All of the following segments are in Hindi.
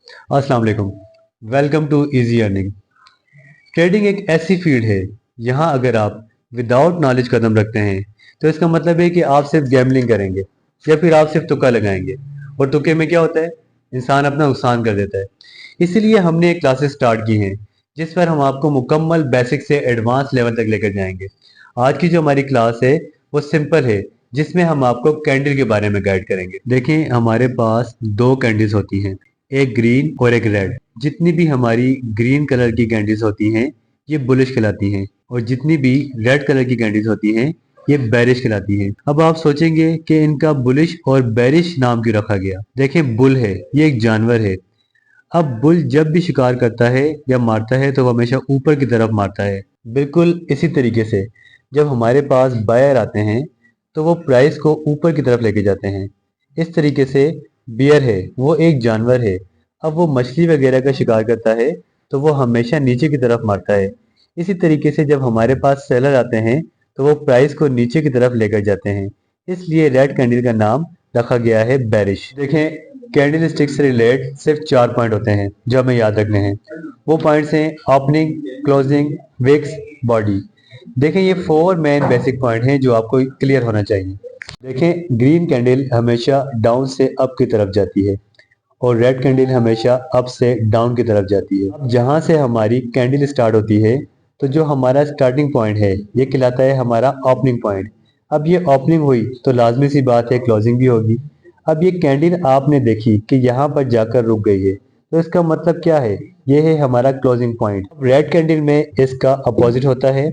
अस्सलाम वालेकुम। Welcome to easy earning. Trading एक ऐसी फील्ड है, यहाँ अगर आप विदाउट नॉलेज कदम रखते हैं तो इसका मतलब है कि आप सिर्फ गैम्बलिंग करेंगे या फिर आप सिर्फ तुक्का लगाएंगे। और तुक्के में क्या होता है, इंसान अपना नुकसान कर देता है। इसीलिए हमने एक क्लासेस स्टार्ट की हैं जिस पर हम आपको मुकम्मल बेसिक से एडवांस लेवल तक लेकर जाएंगे। आज की जो हमारी क्लास है वो सिंपल है, जिसमें हम आपको कैंडल के बारे में गाइड करेंगे। देखें, हमारे पास दो कैंडल्स होती हैं, एक ग्रीन और एक रेड। जितनी भी हमारी ग्रीन कलर की कैंडल्स होती हैं ये बुलिश कहलाती हैं, और जितनी भी रेड कलर की कैंडल्स होती हैं ये बेरिश कहलाती हैं। अब आप सोचेंगे कि इनका बुलिश और बेरिश नाम क्यों रखा गया। देखें, बुल है, ये एक जानवर है। अब बुल जब भी शिकार करता है या मारता है तो वो हमेशा ऊपर की तरफ मारता है। बिल्कुल इसी तरीके से जब हमारे पास बायर आते हैं तो वो प्राइस को ऊपर की तरफ लेके जाते हैं। इस तरीके से बियर है, वो एक जानवर है। अब वो मछली वगैरह का शिकार करता है तो वो हमेशा नीचे की तरफ मारता है। इसी तरीके से जब हमारे पास सेलर आते हैं तो वो प्राइस को नीचे की तरफ लेकर जाते हैं। इसलिए रेड कैंडल का नाम रखा गया है बेरिश। देखें, कैंडल स्टिक से रिलेट सिर्फ 4 पॉइंट होते हैं जो हमें याद रखने हैं। वो पॉइंट्स हैं ओपनिंग, क्लोजिंग, विक्स, बॉडी। देखें, ये 4 मेन बेसिक पॉइंट हैं जो आपको क्लियर होना चाहिए। देखें, ग्रीन कैंडल हमेशा डाउन से अप की तरफ जाती है और रेड कैंडल हमेशा अप से डाउन की तरफ जाती है। अब जहां से हमारी कैंडल स्टार्ट होती है तो जो हमारा स्टार्टिंग पॉइंट है ये कहलाता है हमारा ओपनिंग पॉइंट। अब ये ओपनिंग हुई तो लाजमी सी बात है क्लोजिंग भी होगी। अब ये कैंडल आपने देखी कि यहाँ पर जाकर रुक गई है, तो इसका मतलब क्या है, ये है हमारा क्लोजिंग पॉइंट। रेड कैंडल में इसका अपोजिट होता है।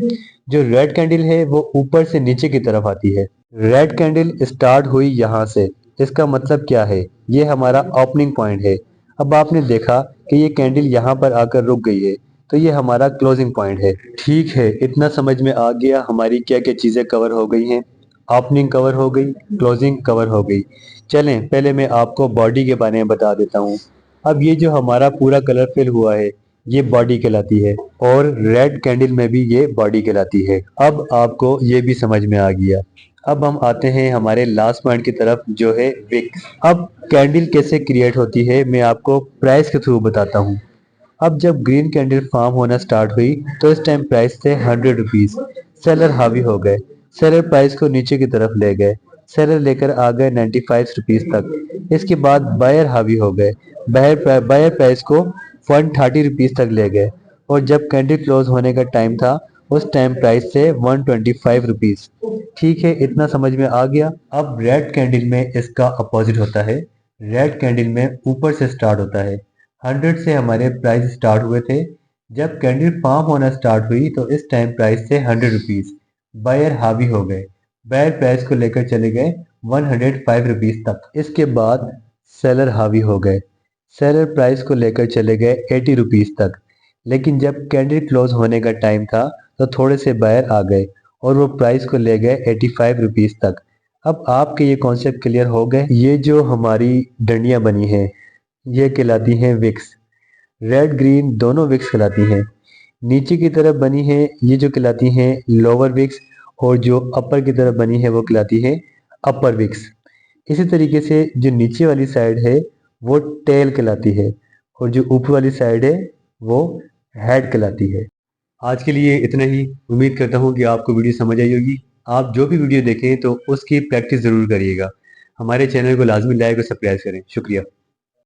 जो रेड कैंडल है वो ऊपर से नीचे की तरफ आती है। रेड कैंडल स्टार्ट हुई यहाँ से, इसका मतलब क्या है, ये हमारा ओपनिंग पॉइंट है। अब आपने देखा कि ये कैंडल यहाँ पर आकर रुक गई है, तो ये हमारा क्लोजिंग पॉइंट है। ठीक है, इतना समझ में आ गया हमारी क्या क्या चीजें कवर हो गई हैं। ओपनिंग कवर हो गई, क्लोजिंग कवर हो गई। चलें, पहले मैं आपको बॉडी के बारे में बता देता हूँ। अब ये जो हमारा पूरा कलर फिल हुआ है ये बॉडी कहलाती है, और रेड कैंडल में भी ये बॉडी कहलाती है। अब आपको ये भी समझ में आ गया। अब हम आते हैं हमारे लास्ट पॉइंट की तरफ जो है विक। अब कैंडल कैसे क्रिएट होती है मैं आपको प्राइस के थ्रू बताता हूँ। अब जब ग्रीन कैंडल फॉर्म होना स्टार्ट हुई तो इस टाइम प्राइस थे 100 रुपीज। सेलर हावी हो गए, सेलर प्राइस को नीचे की तरफ ले गए। सेलर लेकर आ गए 95 रुपीज तक। इसके बाद बायर हावी हो गए, बायर प्राइस को 130 रुपीज तक ले गए। और जब कैंडल क्लोज होने का टाइम था उस टाइम प्राइस थे 125 रुपीज। ठीक है, इतना समझ में आ गया। अब रेड कैंडल में इसका अपोजिट होता है। रेड कैंडल में ऊपर से स्टार्ट होता है। 100 से हमारे प्राइस स्टार्ट हुए थे। जब कैंडल फॉर्म होना स्टार्ट हुई तो इस टाइम प्राइस थे 100 रुपीज। बायर हावी हो गए, बायर प्राइस को लेकर चले गए 105 रुपीज तक। इसके बाद सेलर हावी हो गए, सेलर प्राइस को लेकर चले गए 80 रुपीज तक। लेकिन जब कैंडल क्लोज होने का टाइम था तो थोड़े से बायर आ गए और वो प्राइस को ले गए 85 रुपीज तक। अब आपके ये कॉन्सेप्ट क्लियर हो गए। ये जो हमारी डंडियां बनी हैं ये कहलाती हैं विक्स। रेड ग्रीन दोनों विक्स कहलाती हैं। नीचे की तरफ बनी है ये जो कहलाती हैं लोअर विक्स, और जो अपर की तरफ बनी है वो कहलाती है अपर विक्स। इसी तरीके से जो नीचे वाली साइड है वो टेल कहलाती है, और जो ऊपर वाली साइड है वो हेड कहलाती है। आज के लिए इतना ही। उम्मीद करता हूँ कि आपको वीडियो समझ आई होगी। आप जो भी वीडियो देखें तो उसकी प्रैक्टिस ज़रूर करिएगा। हमारे चैनल को लाजमी लाइक और सब्सक्राइब करें। शुक्रिया।